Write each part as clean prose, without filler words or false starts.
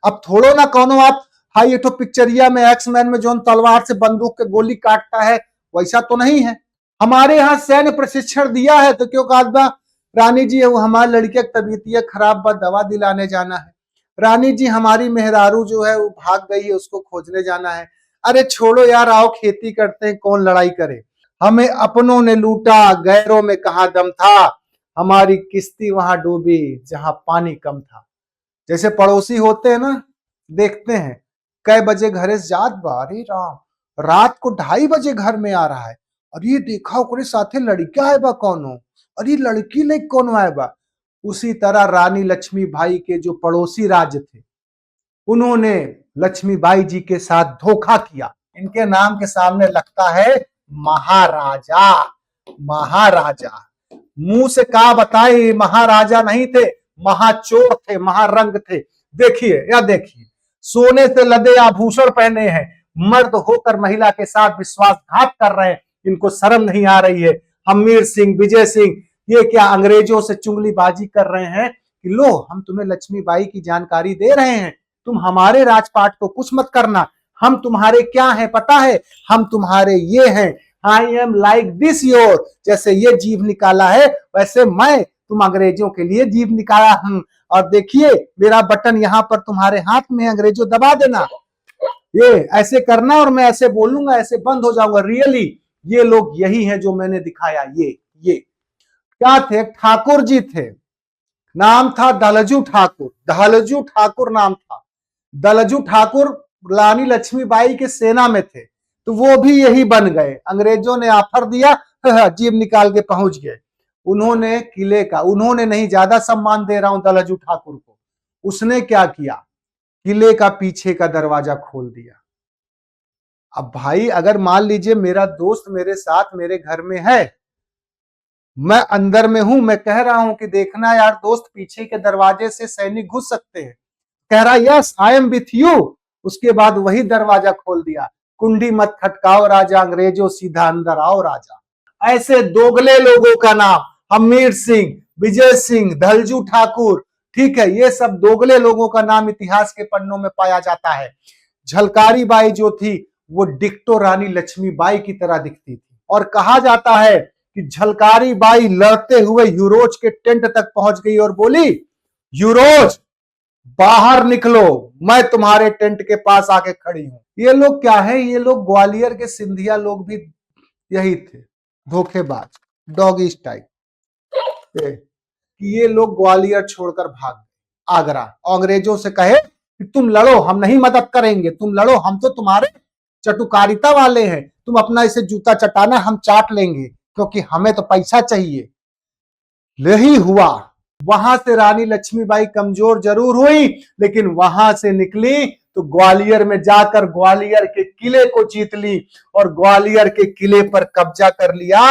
अब थोड़ो ना कौनो आप हाई ये तो पिक्चरिया में एक्समैन में जो तलवार से बंदूक के गोली काटता है वैसा तो नहीं है। हमारे यहाँ सैन्य प्रशिक्षण दिया है तो क्यों कहा रानी जी वो हमारी लड़की की तबीयत खराब बा दवा दिलाने जाना है। रानी जी हमारी मेहरारू जो है वो भाग गई है उसको खोजने जाना है। अरे छोड़ो यार आओ खेती करते हैं कौन लड़ाई करे। हमें अपनों ने लूटा गैरों में कहाँ दम था, हमारी किश्ती वहां डूबी जहां पानी कम था। जैसे पड़ोसी होते हैं ना, देखते हैं कै बजे घरे से जात बा, अरे राम रात को 2:30 बजे घर में आ रहा है। अरे देखा ओकरे साथे लड़का है बा कौनो, अरे लड़की ले कौन आए बा। उसी तरह रानी लक्ष्मीबाई के जो पड़ोसी राज्य थे उन्होंने लक्ष्मीबाई जी के साथ धोखा किया। इनके नाम के सामने लगता है महाराजा। महाराजा मुंह से कहा बताए महाराजा नहीं थे, महाचोर थे, महारंग थे। देखिए या देखिए सोने से लदे आभूषण पहने हैं, मर्द होकर महिला के साथ विश्वासघात कर रहे हैं। इनको शर्म नहीं आ रही है। हमीर सिंह, विजय सिंह ये क्या अंग्रेजों से चुगलीबाजी कर रहे हैं कि लो हम तुम्हें लक्ष्मीबाई की जानकारी दे रहे हैं, तुम हमारे राजपाट को कुछ मत करना। हम तुम्हारे क्या हैं पता है, हम तुम्हारे ये हैं, I am like this your. जैसे ये जीभ निकाला है वैसे मैं तुम अंग्रेजों के लिए जीभ निकाला हूं। और देखिए मेरा बटन यहाँ पर तुम्हारे हाथ में, अंग्रेजों दबा देना, ये ऐसे करना और मैं ऐसे बोलूंगा, ऐसे बंद हो जाऊंगा। रियली ये लोग यही हैं जो मैंने दिखाया। ये क्या थे, ठाकुर जी थे, नाम था दलजू ठाकुर। दलजू ठाकुर नाम था। दलजू ठाकुर रानी लक्ष्मीबाई के सेना में थे तो वो भी यही बन गए। अंग्रेजों ने ऑफर दिया, जीभ निकाल के पहुंच गए। उन्होंने किले का, उन्होंने नहीं ज्यादा सम्मान दे रहा हूं दलजू ठाकुर को, उसने क्या किया, किले का पीछे का दरवाजा खोल दिया। अब भाई अगर मान लीजिए मेरा दोस्त मेरे साथ मेरे घर में है, मैं अंदर में हूं, मैं कह रहा हूं कि देखना यार दोस्त पीछे के दरवाजे से सैनिक घुस सकते हैं, कह रहा yes I am with you, उसके बाद वही दरवाजा खोल दिया, कुंडी मत खटकाओ राजा अंग्रेजों सीधा अंदर आओ राजा। ऐसे दोगले लोगों का नाम हमीर सिंह, विजय सिंह, दलजू ठाकुर, ठीक है, ये सब दोगले लोगों का नाम इतिहास के पन्नों में पाया जाता है। झलकारी बाई जो थी वो डिक्टो रानी लक्ष्मीबाई की तरह दिखती थी और कहा जाता है कि झलकारी बाई लड़ते हुए यूरोज के टेंट तक पहुंच गई और बोली यूरोज बाहर निकलो, मैं तुम्हारे टेंट के पास आके खड़ी हूं। ये लोग क्या है, ये लोग ग्वालियर के सिंधिया लोग भी यही थे, धोखेबाज, डॉगी स्टाइल। कि ये लोग ग्वालियर छोड़कर भाग गए आगरा, अंग्रेजों से कहे कि तुम लड़ो हम नहीं मदद करेंगे, तुम लड़ो हम तो तुम्हारे चटुकारिता वाले हैं, तुम अपना इसे जूता चटाना हम चाट लेंगे क्योंकि हमें तो पैसा चाहिए। यही हुआ। वहां से रानी लक्ष्मीबाई कमजोर जरूर हुई लेकिन वहां से निकली तो ग्वालियर में जाकर ग्वालियर के किले को जीत ली और ग्वालियर के किले पर कब्जा कर लिया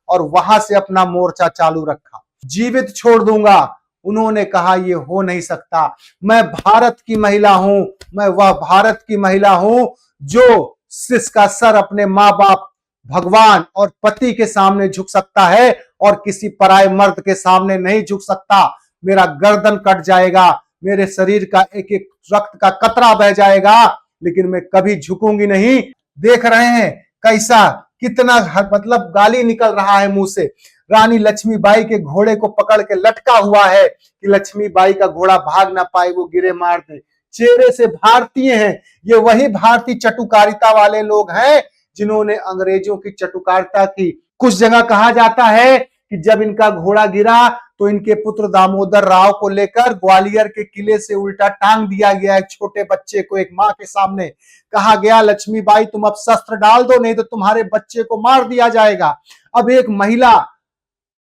और वहां से अपना मोर्चा चालू रखा। जीवित छोड़ दूंगा, उन्होंने कहा ये हो नहीं सकता, मैं भारत की महिला हूं, मैं वह भारत की महिला हूं जो जिसका सर अपने माँ बाप, भगवान और पति के सामने झुक सकता है और किसी पराये मर्द के सामने नहीं झुक सकता। मेरा गर्दन कट जाएगा, मेरे शरीर का एक एक रक्त का कतरा बह जाएगा लेकिन मैं कभी झुकूंगी नहीं। देख रहे हैं कैसा कितना मतलब गाली निकल रहा है मुंह से। रानी लक्ष्मीबाई के घोड़े को पकड़ के लटका हुआ है कि लक्ष्मीबाई का घोड़ा भाग ना पाए, वो गिरे मार दे। चेहरे से भारतीय हैं, ये वही भारतीय चटुकारिता वाले लोग हैं जिन्होंने अंग्रेजों की चटुकारिता की। कुछ जगह कहा जाता है कि जब इनका घोड़ा गिरा तो इनके पुत्र दामोदर राव को लेकर ग्वालियर के किले से उल्टा टांग दिया गया एक छोटे बच्चे को एक मां के सामने। कहा गया लक्ष्मीबाई तुम अब शस्त्र डाल दो नहीं तो तुम्हारे बच्चे को मार दिया जाएगा। अब एक महिला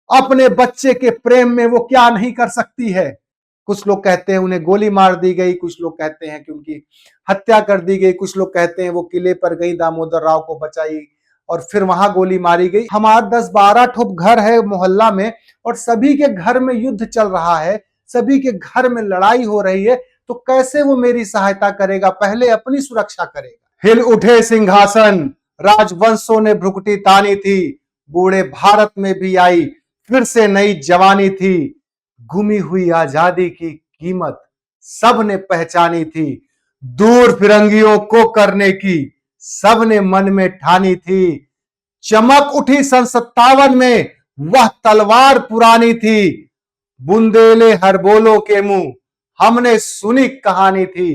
अपने बच्चे के प्रेम में वो क्या नहीं कर सकती है। कुछ लोग कहते हैं उन्हें गोली मार दी गई, कुछ लोग कहते हैं कि उनकी हत्या कर दी गई, कुछ लोग कहते हैं वो किले पर गई, दामोदर राव को बचाई और फिर वहां गोली मारी गई। हमारा 10-12 ठोप घर है मोहल्ला में और सभी के घर में युद्ध चल रहा है, सभी के घर में लड़ाई हो रही है, तो कैसे वो मेरी सहायता करेगा, पहले अपनी सुरक्षा करेगा। हिल उठे सिंहासन, राजवंशों ने भ्रुकुटी तानी थी, बूढ़े भारत में भी आई फिर से नई जवानी थी, गुमी हुई आजादी की कीमत सबने पहचानी थी। दूर फिरंगियों को करने की सबने मन में ठानी थी। चमक उठी सन 57 में, वह तलवार पुरानी थी। बुंदेले हर बोलो के मुंह, हमने सुनी कहानी थी।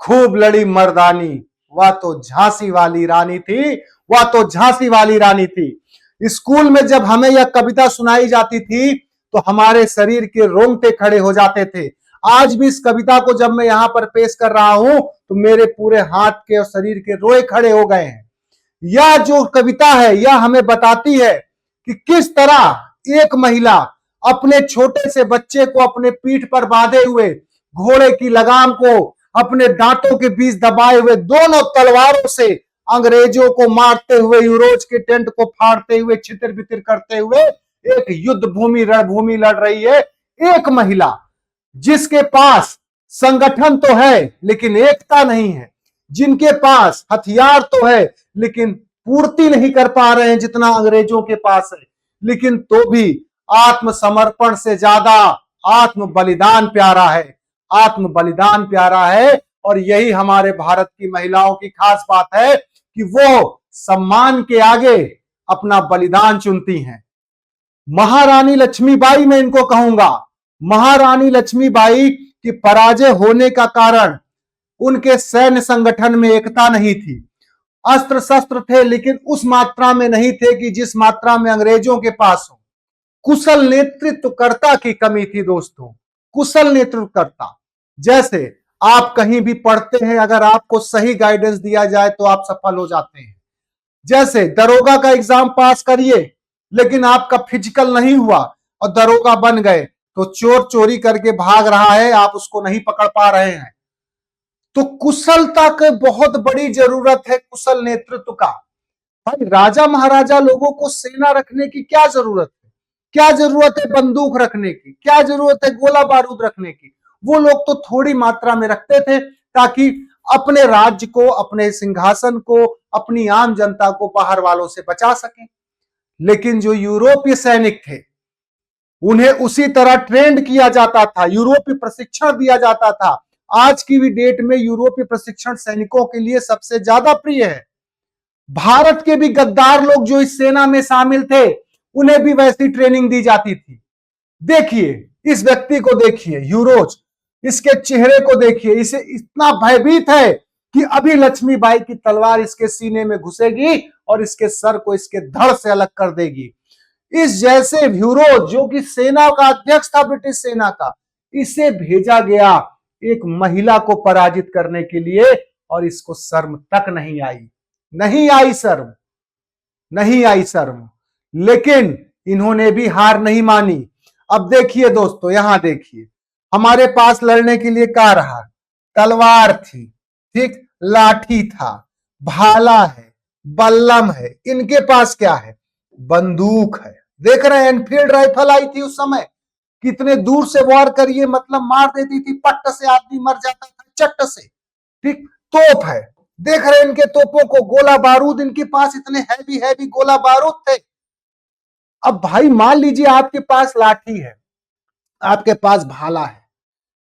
खूब लड़ी मर्दानी, वह तो झांसी वाली रानी थी, वह तो झांसी वाली रानी थी। स्कूल में जब हमें यह कविता सुनाई जाती थी तो हमारे शरीर के रोंगटे खड़े हो जाते थे। आज भी इस कविता को जब मैं यहां पर पेश कर रहा हूं तो मेरे पूरे हाथ के और शरीर के रोए खड़े हो गए हैं। यह जो कविता है यह हमें बताती है कि किस तरह एक महिला अपने छोटे से बच्चे को अपने पीठ पर बांधे हुए, घोड़े की लगाम को अपने दांतों के बीच दबाए हुए, दोनों तलवारों से अंग्रेजों को मारते हुए, यूरोज के टेंट को फाड़ते हुए, छितिर बितिर करते हुए एक युद्ध भूमि रणभूमि लड़ रही है। एक महिला जिसके पास संगठन तो है लेकिन एकता नहीं है, जिनके पास हथियार तो है लेकिन पूर्ति नहीं कर पा रहे हैं जितना अंग्रेजों के पास है, लेकिन तो भी आत्मसमर्पण से ज्यादा आत्म बलिदान प्यारा है। आत्म बलिदान प्यारा है। और यही हमारे भारत की महिलाओं की खास बात है कि वो सम्मान के आगे अपना बलिदान चुनती हैं। महारानी लक्ष्मीबाई मैं इनको कहूंगा। महारानी लक्ष्मीबाई की पराजय होने का कारण उनके सैन्य संगठन में एकता नहीं थी। अस्त्र शस्त्र थे लेकिन उस मात्रा में नहीं थे कि जिस मात्रा में अंग्रेजों के पास हो। कुशल नेतृत्वकर्ता की कमी थी दोस्तों, कुशल नेतृत्वकर्ता। जैसे आप कहीं भी पढ़ते हैं, अगर आपको सही गाइडेंस दिया जाए तो आप सफल हो जाते हैं। जैसे दरोगा का एग्जाम पास करिए लेकिन आपका फिजिकल नहीं हुआ और दरोगा बन गए तो चोर चोरी करके भाग रहा है, आप उसको नहीं पकड़ पा रहे हैं। तो कुशलता की बहुत बड़ी जरूरत है, कुशल नेतृत्व का। भाई राजा महाराजा लोगों को सेना रखने की क्या जरूरत है? क्या जरूरत है बंदूक रखने की? क्या जरूरत है गोला बारूद रखने की? वो लोग तो थोड़ी मात्रा में रखते थे ताकि अपने राज्य को, अपने सिंहासन को, अपनी आम जनता को बाहर वालों से बचा सकें। लेकिन जो यूरोपीय सैनिक थे उन्हें उसी तरह ट्रेंड किया जाता था, यूरोपीय प्रशिक्षण दिया जाता था। आज की भी डेट में यूरोपीय प्रशिक्षण सैनिकों के लिए सबसे ज्यादा प्रिय है। भारत के भी गद्दार लोग जो इस सेना में शामिल थे उन्हें भी वैसी ट्रेनिंग दी जाती थी। देखिए इस व्यक्ति को, देखिए यूरोज, इसके चेहरे को देखिए, इसे इतना भयभीत है कि अभी लक्ष्मीबाई की तलवार इसके सीने में घुसेगी और इसके सर को इसके धड़ से अलग कर देगी। इस जैसे यूरोज जो कि सेना का अध्यक्ष था ब्रिटिश सेना का, इसे भेजा गया एक महिला को पराजित करने के लिए और इसको शर्म तक नहीं आई, नहीं आई शर्म, नहीं आई शर्म। लेकिन इन्होंने भी हार नहीं मानी। अब देखिए दोस्तों, यहां देखिए हमारे पास लड़ने के लिए क्या रहा? तलवार थी, ठीक, लाठी था, भाला है, बल्लम है। इनके पास क्या है? बंदूक है। देख रहे हैं एनफील्ड राइफल आई थी उस समय, कितने दूर से वार करिए, मतलब मार देती थी, पट्ट से आदमी मर जाता था, चट्ट से, ठीक। तोप है, देख रहे हैं इनके तोपों को, गोला बारूद इनके पास इतने हैवी हैवी गोला बारूद थे। अब भाई मान लीजिए आपके पास लाठी है, आपके पास भाला है,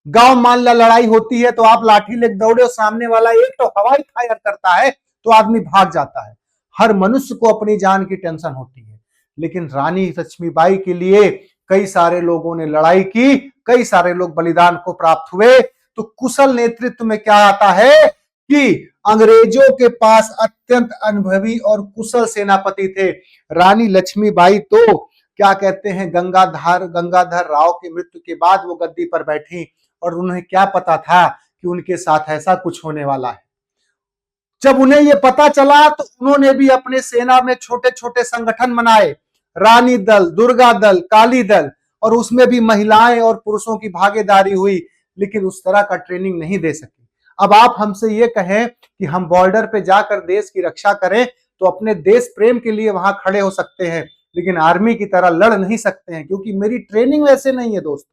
गांव मान ला लड़ाई होती है तो आप लाठी लेकर दौड़े और सामने वाला एक तो हवाई फायर करता है तो आदमी भाग जाता है। हर मनुष्य को अपनी जान की टेंशन होती है। लेकिन रानी लक्ष्मीबाई के लिए कई सारे लोगों ने लड़ाई की, कई सारे लोग बलिदान को प्राप्त हुए। तो कुशल नेतृत्व में क्या आता है कि अंग्रेजों के पास अत्यंत अनुभवी और कुशल सेनापति थे। रानी लक्ष्मीबाई तो क्या कहते हैं, गंगाधर राव की मृत्यु के बाद वो गद्दी पर बैठी और उन्हें क्या पता था कि उनके साथ ऐसा कुछ होने वाला है। जब उन्हें यह पता चला तो उन्होंने भी अपने सेना में छोटे छोटे संगठन बनाए, रानी दल, दुर्गा दल, काली दल, और उसमें भी महिलाएं और पुरुषों की भागीदारी हुई, लेकिन उस तरह का ट्रेनिंग नहीं दे सकी। अब आप हमसे ये कहें कि हम बॉर्डर पे जाकर देश की रक्षा करें तो अपने देश प्रेम के लिए वहां खड़े हो सकते हैं, लेकिन आर्मी की तरह लड़ नहीं सकते हैं क्योंकि मेरी ट्रेनिंग वैसे नहीं है दोस्तों।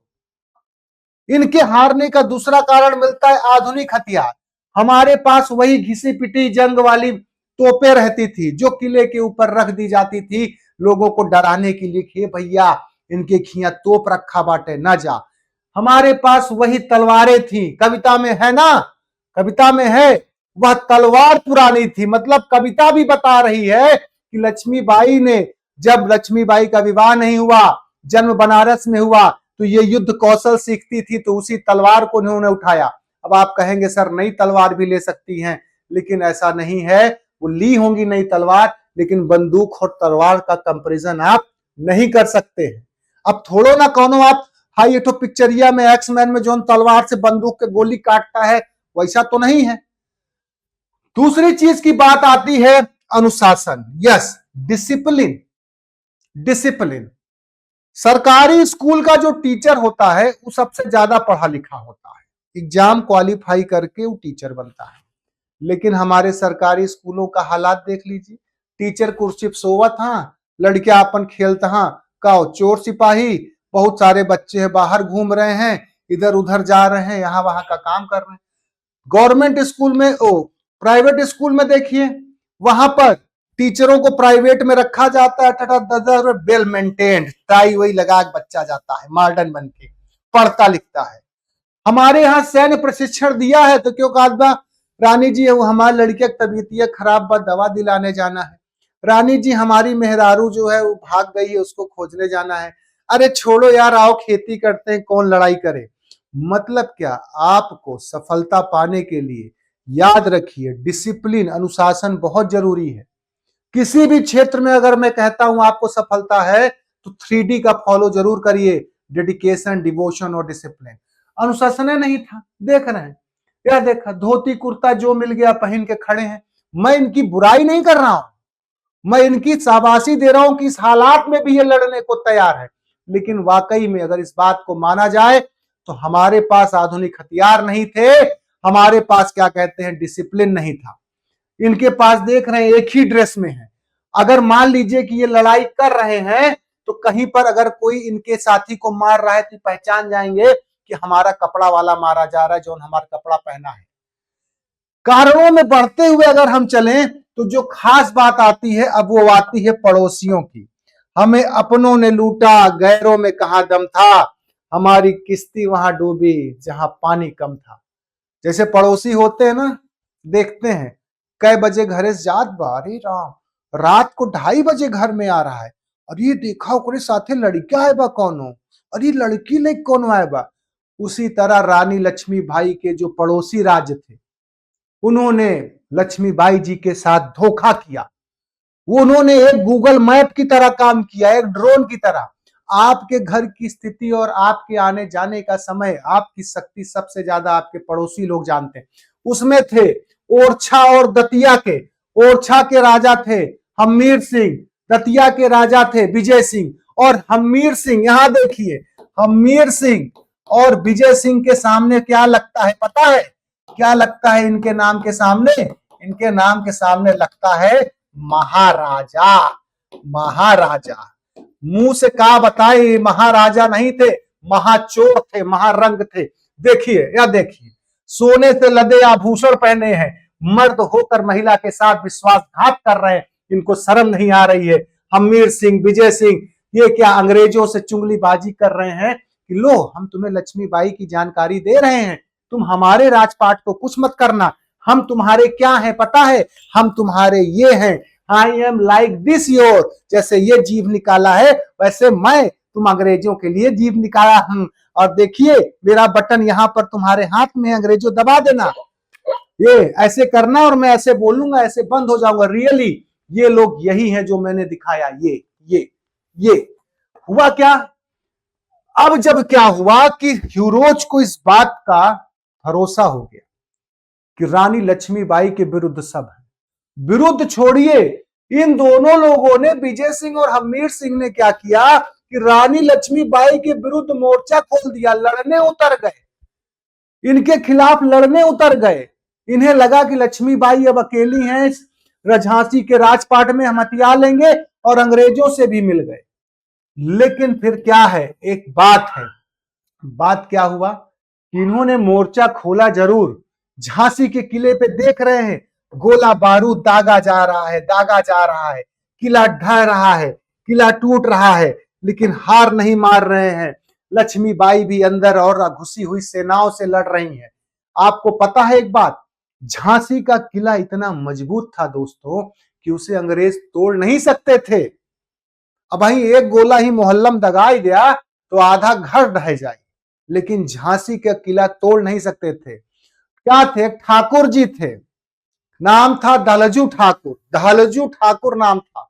इनके हारने का दूसरा कारण मिलता है आधुनिक हथियार। हमारे पास वही घिसी पिटी जंग वाली तोपें रहती थी जो किले के ऊपर रख दी जाती थी लोगों को डराने के लिए कि भैया इनके खिया तोप रखा बाटे, ना जा। हमारे पास वही तलवारें थी। कविता में है ना, कविता में है, वह तलवार पुरानी थी। मतलब कविता भी बता रही है कि लक्ष्मीबाई ने, जब लक्ष्मीबाई का विवाह नहीं हुआ, जन्म बनारस में हुआ, तो ये युद्ध कौशल सीखती थी, तो उसी तलवार को उन्होंने उठाया। अब आप कहेंगे सर नई तलवार भी ले सकती हैं, लेकिन ऐसा नहीं है। वो ली होंगी नई तलवार, लेकिन बंदूक और तलवार का कंपैरिजन आप नहीं कर सकते हैं। अब थोड़ो ना कौनो आप, हाँ ये तो पिक्चरिया में एक्समैन में जो तलवार से बंदूक के गोली काटता है, वैसा तो नहीं है। दूसरी चीज की बात आती है अनुशासन। Yes, discipline. डिसिप्लिन। सरकारी स्कूल का जो टीचर होता है वो सबसे ज्यादा पढ़ा लिखा होता है, एग्जाम क्वालिफाई करके वो टीचर बनता है। लेकिन हमारे सरकारी स्कूलों का हालात देख लीजिए। टीचर कुर्सी पर सोवत, हाँ लड़कियां अपन खेलता, हाँ का चोर सिपाही, बहुत सारे बच्चे बाहर घूम रहे हैं, इधर उधर जा रहे हैं, यहाँ वहां का काम कर रहे हैं। गवर्नमेंट स्कूल में, प्राइवेट स्कूल में देखिए, वहां पर टीचरों को प्राइवेट में रखा जाता है, 10 वेल मेंटेन्ड, टाई वही लगा के बच्चा जाता है मॉडर्न बन के, पढ़ता लिखता है। हमारे यहाँ सैन्य प्रशिक्षण दिया है, तो क्यों कहा रानी जी वो हमारी लड़की की तबीयत खराब बा, दवा दिलाने जाना है। रानी जी हमारी मेहरारू जो है वो भाग गई है, उसको खोजने जाना है। अरे छोड़ो यार, आओ खेती करते हैं, कौन लड़ाई करे। मतलब क्या, आपको सफलता पाने के लिए याद रखिए डिसिप्लिन, अनुशासन बहुत जरूरी है। किसी भी क्षेत्र में अगर मैं कहता हूं आपको सफलता है, तो 3D का फॉलो जरूर करिए, डेडिकेशन, डिवोशन और डिसिप्लिन। अनुशासन नहीं था, देख रहे हैं, यह देखा धोती कुर्ता जो मिल गया पहन के खड़े हैं। मैं इनकी बुराई नहीं कर रहा हूं, मैं इनकी शाबाशी दे रहा हूं कि इस हालात में भी ये लड़ने को तैयार है। लेकिन वाकई में अगर इस बात को माना जाए, तो हमारे पास आधुनिक हथियार नहीं थे, हमारे पास क्या कहते हैं डिसिप्लिन नहीं था। इनके पास देख रहे हैं एक ही ड्रेस में है। अगर मान लीजिए कि ये लड़ाई कर रहे हैं, तो कहीं पर अगर कोई इनके साथी को मार रहा है, तो पहचान जाएंगे कि हमारा कपड़ा वाला मारा जा रहा है, जो हमारा कपड़ा पहना है। कारणों में बढ़ते हुए अगर हम चलें, तो जो खास बात आती है, अब वो आती है पड़ोसियों की। हमें अपनों ने लूटा, गैरों में कहां दम था, हमारी किश्ती वहां डूबी जहां पानी कम था। जैसे पड़ोसी होते हैं ना, देखते हैं कै बजे घरे से जात बा, अरे राम रात को 2:30 बजे घर में आ रहा है, और ये देखा ओकरे साथे लड़का है बा कौनो, अरे लड़की नहीं कौन आए बा। उसी तरह रानी लक्ष्मीबाई के जो पड़ोसी राज्य थे, उन्होंने लक्ष्मीबाई जी के साथ धोखा किया। उन्होंने एक गूगल मैप की तरह काम किया, एक ड्रोन की तरह। आपके घर की स्थिति और आपके आने जाने का समय, आपकी शक्ति सबसे ज्यादा आपके पड़ोसी लोग जानते हैं। उसमें थे ओरछा और दतिया के। ओरछा के राजा थे हम्मीर सिंह, दतिया के राजा थे विजय सिंह। और हम्मीर सिंह, यहां देखिए, हम्मीर सिंह और विजय सिंह के सामने क्या लगता है पता है? क्या लगता है इनके नाम के सामने? इनके नाम के सामने लगता है महाराजा। महाराजा, मुंह से कहा बताए, महाराजा नहीं थे, महाचोर थे, महारंग थे। देखिए, या देखिए, सोने से लदे आभूषण पहने हैं, मर्द होकर महिला के साथ विश्वासघात कर रहे हैं, इनको शर्म नहीं आ रही है। हम्मीर सिंह, विजय सिंह, ये क्या अंग्रेजों से चुगलीबाजी कर रहे हैं कि लो हम तुम्हें लक्ष्मीबाई की जानकारी दे रहे हैं, तुम हमारे राजपाट को कुछ मत करना। हम तुम्हारे क्या हैं पता है? हम तुम्हारे ये हैं, I am like this your. जैसे ये जीभ निकाला है, वैसे मैं तुम अंग्रेजों के लिए जीभ निकाला हूं। और देखिए मेरा बटन यहाँ पर तुम्हारे हाथ में, अंग्रेजों दबा देना, ये ऐसे करना और मैं ऐसे बोलूंगा, ऐसे बंद हो जाऊंगा। रियली ये लोग यही हैं जो मैंने दिखाया। ये हुआ क्या? अब जब क्या हुआ कि यूरोज को इस बात का भरोसा हो गया कि रानी लक्ष्मीबाई के विरुद्ध सब है। विरुद्ध छोड़िए, इन दोनों लोगों ने, विजय सिंह और हम्मीर सिंह ने क्या किया कि रानी लक्ष्मीबाई के विरुद्ध मोर्चा खोल दिया, लड़ने उतर गए, इनके खिलाफ लड़ने उतर गए। इन्हें लगा कि लक्ष्मीबाई अब अकेली हैं झांसी के राजपाट में, हम हथियार लेंगे, और अंग्रेजों से भी मिल गए। लेकिन फिर क्या है, एक बात है। बात क्या हुआ कि इन्होंने मोर्चा खोला जरूर, झांसी के किले पे देख रहे हैं गोला बारूद दागा जा रहा है, दागा जा रहा है, किला ढह रहा है, किला टूट रहा है, लेकिन हार नहीं मार रहे हैं। लक्ष्मीबाई भी अंदर और घुसी हुई सेनाओं से लड़ रही हैं। आपको पता है एक बात, झांसी का किला इतना मजबूत था दोस्तों कि उसे अंग्रेज तोड़ नहीं सकते थे। अब वहीं एक गोला ही मोहल्लम दगाई दिया तो आधा घर ढह जाए, लेकिन झांसी का किला तोड़ नहीं सकते थे। क्या थे? ठाकुर जी थे, नाम था दलजू ठाकुर। दलजू ठाकुर नाम था।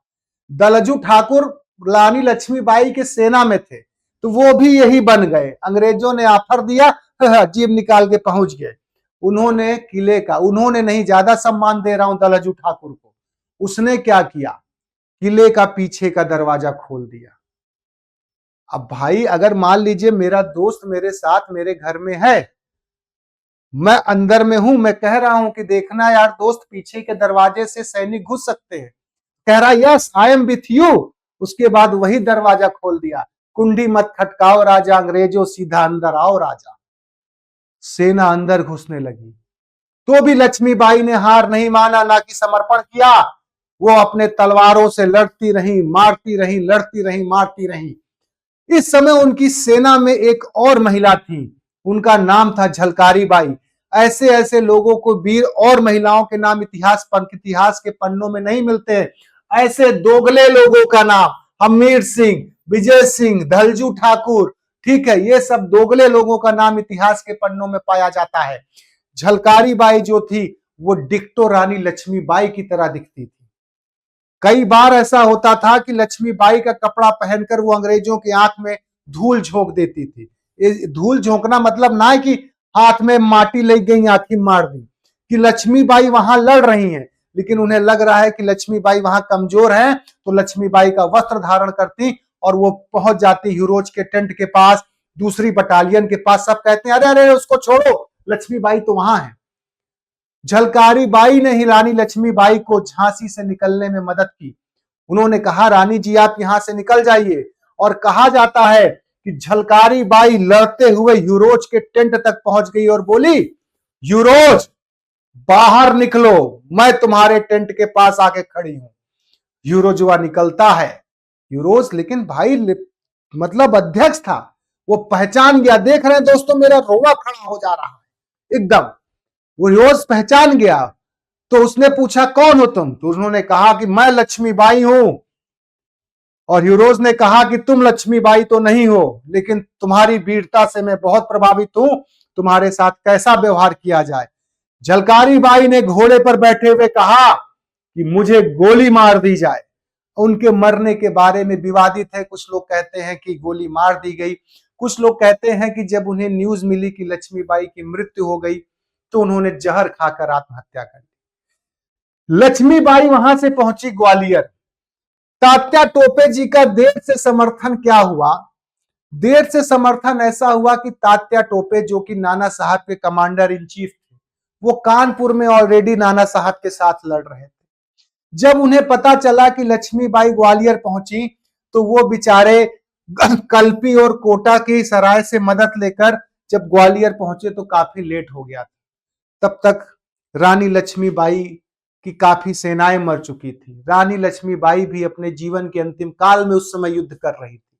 दलजू ठाकुर रानी लक्ष्मीबाई के सेना में थे, तो वो भी यही बन गए। अंग्रेजों ने ऑफर दिया, जीप निकाल के पहुंच गए। उन्होंने किले का, उन्होंने नहीं, ज्यादा सम्मान दे रहा हूं दलजू ठाकुर को, उसने क्या किया, किले का पीछे का दरवाजा खोल दिया। अब भाई अगर मान लीजिए मेरा दोस्त मेरे साथ मेरे घर में है, मैं अंदर में हूं, मैं कह रहा हूं कि देखना यार दोस्त, पीछे के दरवाजे से सैनिक घुस सकते हैं, कह रहा yes I am with you, उसके बाद वही दरवाजा खोल दिया, कुंडी मत खटकाओ राजा, अंग्रेजों सीधा अंदर आओ राजा। सेना अंदर घुसने लगी, तो भी लक्ष्मीबाई ने हार नहीं माना, ना कि समर्पण किया। वो अपने तलवारों से लड़ती रही, मारती रही, लड़ती रही, मारती रही। इस समय उनकी सेना में एक और महिला थी, उनका नाम था झलकारी बाई। ऐसे ऐसे लोगों को, वीर और महिलाओं के नाम इतिहास के पन्नों में नहीं मिलते। ऐसे दोगले लोगों का नाम हमीर सिंह, विजय सिंह, धलजू ठाकुर, ठीक है, ये सब दोगले लोगों का नाम इतिहास के पन्नों में पाया जाता है। झलकारी बाई जो थी वो डिक्टो रानी लक्ष्मीबाई की तरह दिखती थी। कई बार ऐसा होता था कि लक्ष्मीबाई का कपड़ा पहनकर वो अंग्रेजों की आंख में धूल झोंक देती थी। ये धूल झोंकना मतलब ना है कि हाथ में माटी ले गई आंखें मार दी, कि लक्ष्मीबाई वहां लड़ रही हैं, लेकिन उन्हें लग रहा है कि लक्ष्मीबाई वहां कमजोर है, तो लक्ष्मीबाई का वस्त्र धारण करती और वो पहुंच जाती हीरोज के टेंट के पास, दूसरी बटालियन के पास। सब कहते हैं अरे अरे उसको छोड़ो, लक्ष्मीबाई तो वहां है। झलकारी बाई ने ही रानी लक्ष्मीबाई को झांसी से निकलने में मदद की। उन्होंने कहा रानी जी आप यहां से निकल जाइए, और कहा जाता है कि झलकारी बाई लड़ते हुए यूरोज के टेंट तक पहुंच गई और बोली, यूरोज बाहर निकलो, मैं तुम्हारे टेंट के पास आके खड़ी हूं। यूरोजुआ निकलता है, यूरोज लेकिन भाई मतलब अध्यक्ष था, वो पहचान गया। देख रहे हैं दोस्तों, मेरा रोवा खड़ा हो जा रहा है एकदम। वो यूरोज पहचान गया, तो उसने पूछा कौन हो तुम, तो उन्होंने कहा कि मैं लक्ष्मीबाई हूं। और यूरोज ने कहा कि तुम लक्ष्मीबाई तो नहीं हो, लेकिन तुम्हारी वीरता से मैं बहुत प्रभावित हूं, तुम्हारे साथ कैसा व्यवहार किया जाए। झलकारी बाई ने घोड़े पर बैठे हुए कहा कि मुझे गोली मार दी जाए। उनके मरने के बारे में विवादित है, कुछ लोग कहते हैं कि गोली मार दी गई, कुछ लोग कहते हैं कि जब उन्हें न्यूज मिली कि लक्ष्मीबाई की मृत्यु हो गई तो उन्होंने जहर खाकर आत्महत्या कर ली। लक्ष्मीबाई वहां से पहुंची ग्वालियर। तात्या टोपे जी का देर से समर्थन क्या हुआ? देर से समर्थन ऐसा हुआ कि तात्या टोपे जो कि नाना साहब के कमांडर इन चीफ थे, वो कानपुर में ऑलरेडी नाना साहब के साथ लड़ रहे थे। जब उन्हें पता चला कि लक्ष्मीबाई ग्वालियर पहुंची, तो वो बेचारे कल्पी और कोटा की सराय से मदद लेकर जब ग्वालियर पहुंचे तो काफी लेट हो गया था। तब तक रानी लक्ष्मीबाई की काफी सेनाएं मर चुकी थी। रानी लक्ष्मीबाई भी अपने जीवन के अंतिम काल में उस समय युद्ध कर रही थी।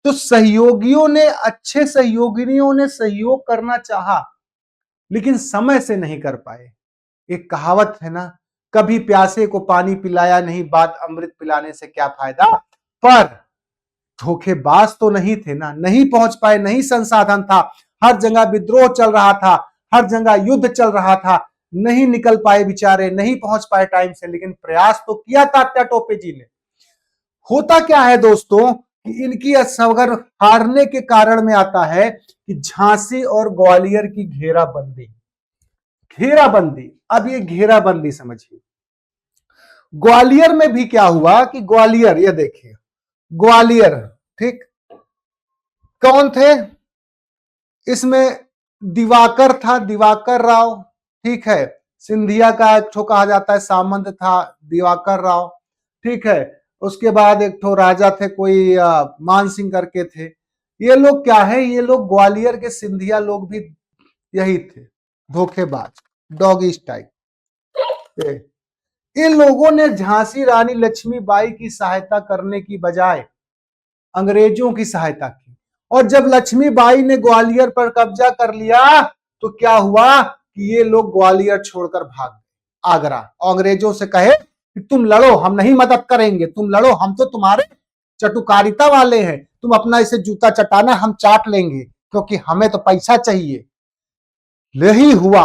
तो सहयोगियों ने, अच्छे सहयोगिनियों ने सहयोग करना चाहा, लेकिन समय से नहीं कर पाए। एक कहावत है ना, कभी प्यासे को पानी पिलाया नहीं, बाद अमृत पिलाने से क्या फायदा। पर धोखेबाज तो नहीं थे ना, नहीं पहुंच पाए, नहीं संसाधन था, हर जगह विद्रोह चल रहा था, हर जगह युद्ध चल रहा था, नहीं निकल पाए बेचारे, नहीं पहुंच पाए टाइम से, लेकिन प्रयास तो किया तात्या टोपे जी ने। होता क्या है दोस्तों कि इनकी असगर हारने के कारण में आता है कि झांसी और ग्वालियर की घेराबंदी। घेराबंदी, अब ये घेराबंदी समझिए। ग्वालियर में भी क्या हुआ कि ग्वालियर, ये देखिए ग्वालियर, ठीक, कौन थे इसमें? दिवाकर था, दिवाकर राव, ठीक है। सिंधिया का एक ठो कहा जाता है सामंत था, दिवाकर राव, ठीक है। उसके बाद एक ठो राजा थे कोई मान सिंह करके थे। ये लोग क्या है, ये लोग ग्वालियर के सिंधिया लोग भी यही थे, धोखेबाज, डॉगी स्टाइल। इन लोगों ने झांसी रानी लक्ष्मीबाई की सहायता करने की बजाय अंग्रेजों की सहायता की। और जब लक्ष्मीबाई ने ग्वालियर पर कब्जा कर लिया तो क्या हुआ कि ये लोग ग्वालियर छोड़कर भाग गए आगरा। अंग्रेजों से कहे कि तुम लड़ो, हम नहीं मदद करेंगे, तुम लड़ो, हम तो तुम्हारे चटुकारिता वाले हैं, तुम अपना इसे जूता चटाना, हम चाट लेंगे, क्योंकि हमें तो पैसा चाहिए। यही हुआ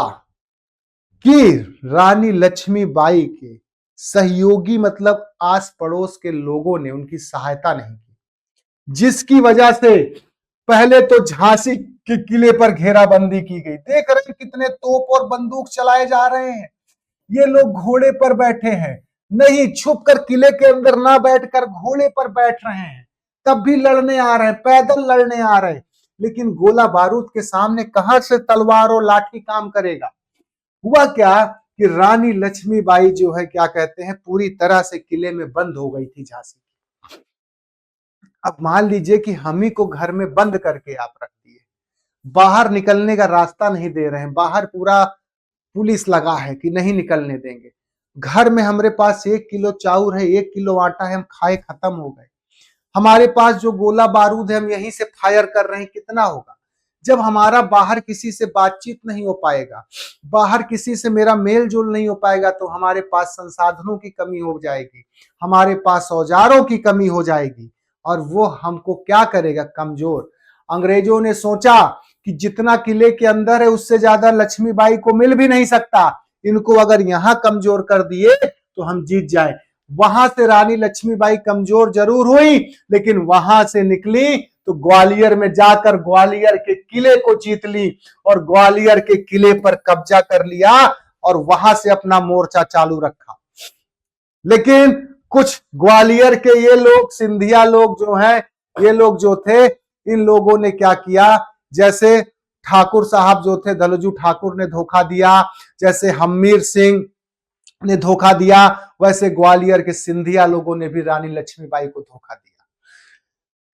कि रानी लक्ष्मीबाई के सहयोगी मतलब आस पड़ोस के लोगों ने उनकी सहायता नहीं की, जिसकी वजह से पहले तो झांसी के किले पर घेराबंदी की गई। देख रहे हैं कितने तोप और बंदूक चलाए जा रहे हैं। ये लोग घोड़े पर बैठे हैं, नहीं छुप कर किले के अंदर ना बैठकर घोड़े पर बैठ रहे हैं, तब भी लड़ने आ रहे हैं, पैदल लड़ने आ रहे हैं। लेकिन गोला बारूद के सामने कहां से तलवार और लाठी काम करेगा। हुआ क्या कि रानी लक्ष्मीबाई जो है क्या कहते हैं पूरी तरह से किले में बंद हो गई थी झांसी। अब मान लीजिए कि हम ही को घर में बंद करके आप रख दिए, बाहर निकलने का रास्ता नहीं दे रहे हैं, बाहर पूरा पुलिस लगा है कि नहीं निकलने देंगे। घर में हमारे पास 1 किलो चाउर है, 1 किलो आटा है, हम खाए खत्म हो गए। हमारे पास जो गोला बारूद है हम यहीं से फायर कर रहे हैं, कितना होगा। जब हमारा बाहर किसी से बातचीत नहीं हो पाएगा, बाहर किसी से मेरा मेल जोल नहीं हो पाएगा, तो हमारे पास संसाधनों की कमी हो जाएगी, हमारे पास औजारों की कमी हो जाएगी, और वो हमको क्या करेगा, कमजोर। अंग्रेजों ने सोचा कि जितना किले के अंदर है उससे ज्यादा लक्ष्मीबाई को मिल भी नहीं सकता, इनको अगर यहां कमजोर कर दिए तो हम जीत जाए। वहां से रानी लक्ष्मीबाई कमजोर जरूर हुई, लेकिन वहां से निकली तो ग्वालियर में जाकर ग्वालियर के किले को जीत ली और ग्वालियर के किले पर कब्जा कर लिया और वहां से अपना मोर्चा चालू रखा। लेकिन कुछ ग्वालियर के ये लोग सिंधिया लोग जो हैं, ये लोग जो थे, इन लोगों ने क्या किया, जैसे ठाकुर साहब जो थे धलजू ठाकुर ने धोखा दिया, जैसे हमीर सिंह ने धोखा दिया, वैसे ग्वालियर के सिंधिया लोगों ने भी रानी लक्ष्मीबाई को धोखा दिया।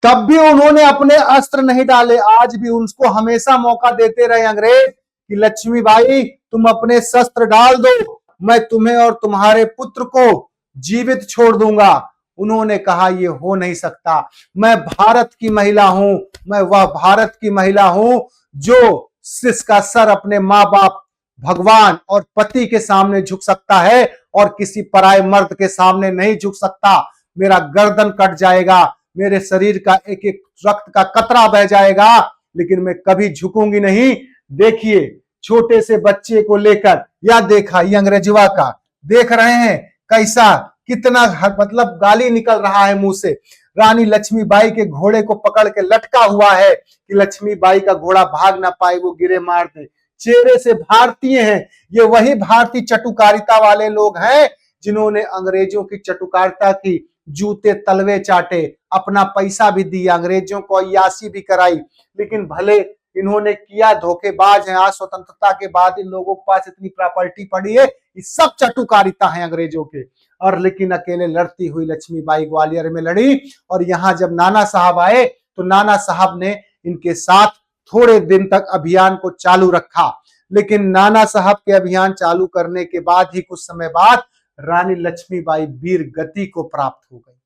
तब भी उन्होंने अपने अस्त्र नहीं डाले, आज भी उनको हमेशा मौका देते रहे अंग्रेज कि लक्ष्मीबाई तुम अपने शस्त्र डाल दो, मैं तुम्हें और तुम्हारे पुत्र को जीवित छोड़ दूंगा। उन्होंने कहा ये हो नहीं सकता, मैं भारत की महिला हूं, मैं वह भारत की महिला हूं जो जिसका सर अपने माँ बाप, भगवान और पति के सामने झुक सकता है और किसी पराये मर्द के सामने नहीं झुक सकता। मेरा गर्दन कट जाएगा, मेरे शरीर का एक एक रक्त का कतरा बह जाएगा, लेकिन मैं कभी झुकूंगी नहीं। देखिए छोटे से बच्चे को लेकर, या देखा ये अंग्रेजवा का, देख रहे हैं कैसा, कितना मतलब गाली निकल रहा है मुंह से। रानी लक्ष्मीबाई के घोड़े को पकड़ के लटका हुआ है कि लक्ष्मीबाई का घोड़ा भाग ना पाए, वो गिरे मार दे। चेहरे से भारतीय हैं, ये वही भारतीय चटुकारिता वाले लोग हैं जिन्होंने अंग्रेजों की चटुकारिता की, जूते तलवे चाटे, अपना पैसा भी दिया, अंग्रेजों को अय्याशी भी कराई, लेकिन भले इन्होंने किया, धोखेबाज हैं। आज स्वतंत्रता के बाद इन लोगों के पास इतनी प्रॉपर्टी पड़ी है, ये सब चटुकारिता है अंग्रेजों के। और लेकिन अकेले लड़ती हुई लक्ष्मीबाई ग्वालियर में लड़ी, और यहां जब नाना साहब आए तो नाना साहब ने इनके साथ थोड़े दिन तक अभियान को चालू रखा। लेकिन नाना साहब के अभियान चालू करने के बाद ही कुछ समय बाद रानी लक्ष्मीबाई वीर गति को प्राप्त हो गई।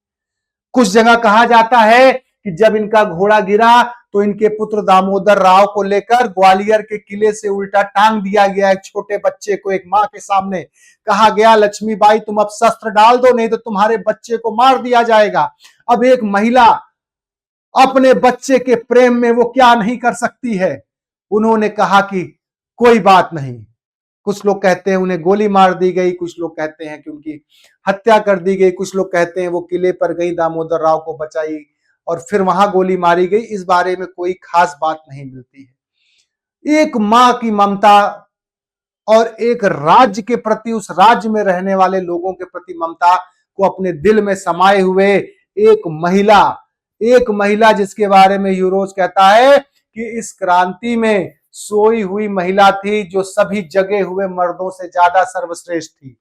कुछ जगह कहा जाता है कि जब इनका घोड़ा गिरा तो इनके पुत्र दामोदर राव को लेकर ग्वालियर के किले से उल्टा टांग दिया गया एक छोटे बच्चे को, एक मां के सामने। कहा गया लक्ष्मीबाई तुम अब शस्त्र डाल दो, नहीं तो तुम्हारे बच्चे को मार दिया जाएगा। अब एक महिला अपने बच्चे के प्रेम में वो क्या नहीं कर सकती है। उन्होंने कहा कि कोई बात नहीं। कुछ लोग कहते हैं उन्हें गोली मार दी गई, कुछ लोग कहते हैं कि उनकी हत्या कर दी गई, कुछ लोग कहते हैं वो किले पर गई, दामोदर राव को बचाई और फिर वहां गोली मारी गई। इस बारे में कोई खास बात नहीं मिलती है। एक मां की ममता और एक राज्य के प्रति, उस राज्य में रहने वाले लोगों के प्रति ममता को अपने दिल में समाये हुए एक महिला जिसके बारे में यूरोज कहता है कि इस क्रांति में सोई हुई महिला थी जो सभी जगे हुए मर्दों से ज्यादा सर्वश्रेष्ठ थी।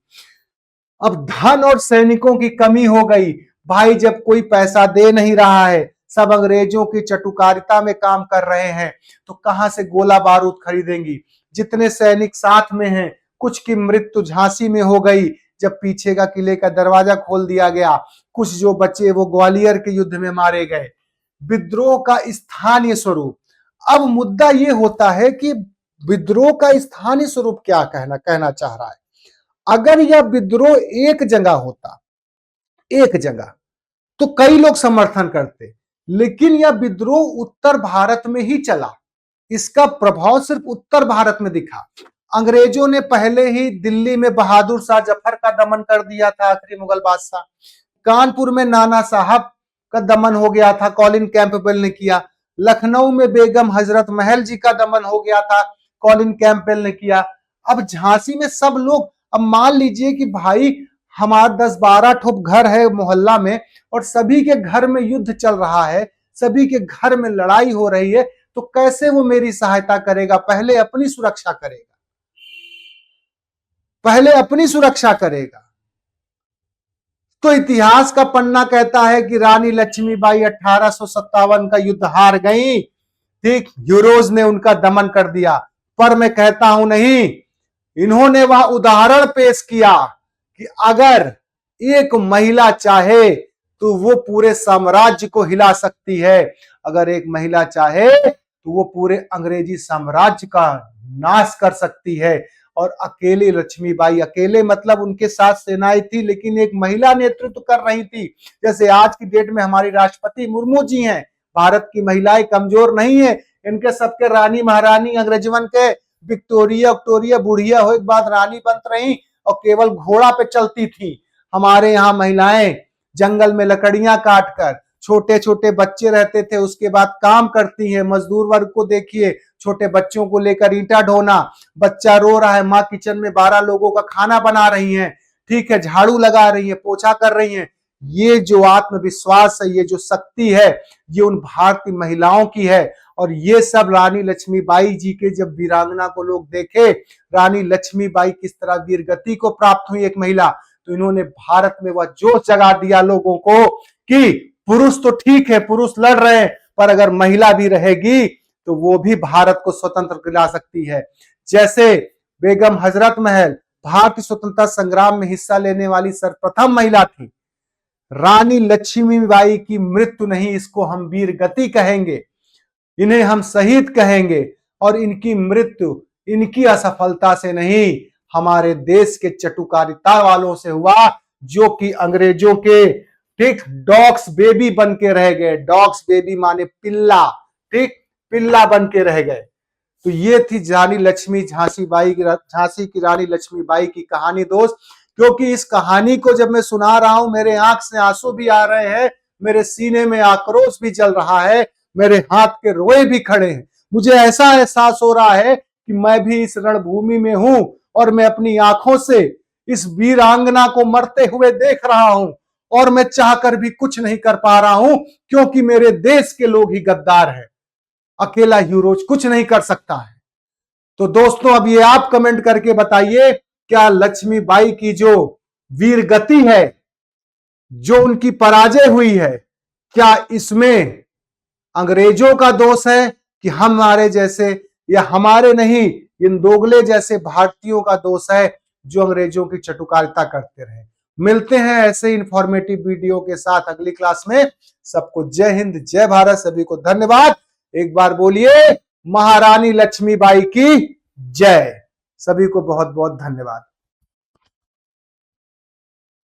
अब धन और सैनिकों की कमी हो गई। भाई जब कोई पैसा दे नहीं रहा है, सब अंग्रेजों की चटुकारिता में काम कर रहे हैं, तो कहां से गोला बारूद खरीदेंगी। जितने सैनिक साथ में हैं, कुछ की मृत्यु झांसी में हो गई जब पीछे का किले का दरवाजा खोल दिया गया, कुछ जो बचे वो ग्वालियर के युद्ध में मारे गए। विद्रोह का स्थानीय स्वरूप। अब मुद्दा ये होता है कि विद्रोह का स्थानीय स्वरूप क्या कहना चाह रहा है। अगर यह विद्रोह एक जगह होता, एक जगह, तो कई लोग समर्थन करते, लेकिन यह विद्रोह उत्तर भारत में ही चला, इसका प्रभाव सिर्फ उत्तर भारत में दिखा। अंग्रेजों ने पहले ही दिल्ली में बहादुर शाह जफर का दमन कर दिया था, आखिरी मुगल बादशाह। कानपुर में नाना साहब का दमन हो गया था, कॉलिन कैंपबेल ने किया। लखनऊ में बेगम हजरत महल जी का दमन हो गया था, कॉलिन कैंपबेल ने किया। अब झांसी में सब लोग, अब मान लीजिए कि भाई हमारा 10-12 ठोप घर है मोहल्ला में और सभी के घर में युद्ध चल रहा है, सभी के घर में लड़ाई हो रही है, तो कैसे वो मेरी सहायता करेगा? पहले अपनी सुरक्षा करेगा, पहले अपनी सुरक्षा करेगा। तो इतिहास का पन्ना कहता है कि रानी लक्ष्मीबाई 1857 का युद्ध हार गई, ठीक, यूरोज ने उनका दमन कर दिया। पर मैं कहता हूं नहीं, इन्होंने वह उदाहरण पेश किया कि अगर एक महिला चाहे तो वो पूरे साम्राज्य को हिला सकती है, अगर एक महिला चाहे तो वो पूरे अंग्रेजी साम्राज्य का नाश कर सकती है। और अकेले लक्ष्मीबाई, अकेले मतलब उनके साथ सेनाएं थी, लेकिन एक महिला नेतृत्व कर रही थी। जैसे आज की डेट में हमारी राष्ट्रपति मुर्मू जी हैं, भारत की महिलाएं कमजोर नहीं है, इनके सबके रानी महारानी अंग्रेजवन के विक्टोरिया बुढ़िया हो एक बाद रानी बन रही और केवल घोड़ा पे चलती थी। हमारे यहाँ महिलाएं जंगल में लकड़ियां काटकर, छोटे छोटे बच्चे रहते थे उसके बाद काम करती हैं। मजदूर वर्ग को देखिए, छोटे बच्चों को लेकर ईंटा ढोना, बच्चा रो रहा है, माँ किचन में 12 लोगों का खाना बना रही हैं, ठीक है, झाड़ू लगा रही है, पोछा कर रही हैं। ये जो आत्मविश्वास है, ये जो शक्ति है, ये उन भारतीय महिलाओं की है। और ये सब रानी लक्ष्मीबाई जी के, जब वीरांगना को लोग देखे, रानी लक्ष्मीबाई किस तरह वीरगति को प्राप्त हुई एक महिला, तो इन्होंने भारत में वह जोश जगा दिया लोगों को कि पुरुष तो ठीक है, पुरुष लड़ रहे हैं, पर अगर महिला भी रहेगी तो वो भी भारत को स्वतंत्र दिला सकती है। जैसे बेगम हजरत महल भारतीय स्वतंत्रता संग्राम में हिस्सा लेने वाली सर्वप्रथम महिला थी। रानी लक्ष्मीबाई की मृत्यु नहीं, इसको हम वीर गति कहेंगे, इन्हें हम शहीद कहेंगे। और इनकी मृत्यु इनकी असफलता से नहीं, हमारे देश के चटुकारिता वालों से हुआ, जो कि अंग्रेजों के, ठीक, डॉग्स बेबी बन के रह गए। डॉग्स बेबी माने पिल्ला, ठीक, पिल्ला बन के रह गए। तो ये थी झांसी की रानी लक्ष्मीबाई की कहानी दोस्त। क्योंकि इस कहानी को जब मैं सुना रहा हूं, मेरे आंख से आंसू भी आ रहे हैं, मेरे सीने में आक्रोश भी चल रहा है, मेरे हाथ के रोए भी खड़े हैं। मुझे ऐसा एहसास हो रहा है कि मैं भी इस रणभूमि में हूं और मैं अपनी आंखों से इस वीरांगना को मरते हुए देख रहा हूं, और मैं चाहकर भी कुछ नहीं कर पा रहा हूं, क्योंकि मेरे देश के लोग ही गद्दार हैं। अकेला यूरोज कुछ नहीं कर सकता है। तो दोस्तों, अब ये आप कमेंट करके बताइए, क्या लक्ष्मीबाई की जो वीर गति है, जो उनकी पराजय हुई है, क्या इसमें अंग्रेजों का दोष है कि हमारे जैसे, या हमारे नहीं, इन दोगले जैसे भारतीयों का दोष है जो अंग्रेजों की चटुकारिता करते रहे? मिलते हैं ऐसे इंफॉर्मेटिव वीडियो के साथ अगली क्लास में। सबको जय हिंद, जय भारत, सभी को धन्यवाद। एक बार बोलिए महारानी लक्ष्मीबाई की जय। सभी को बहुत बहुत धन्यवाद।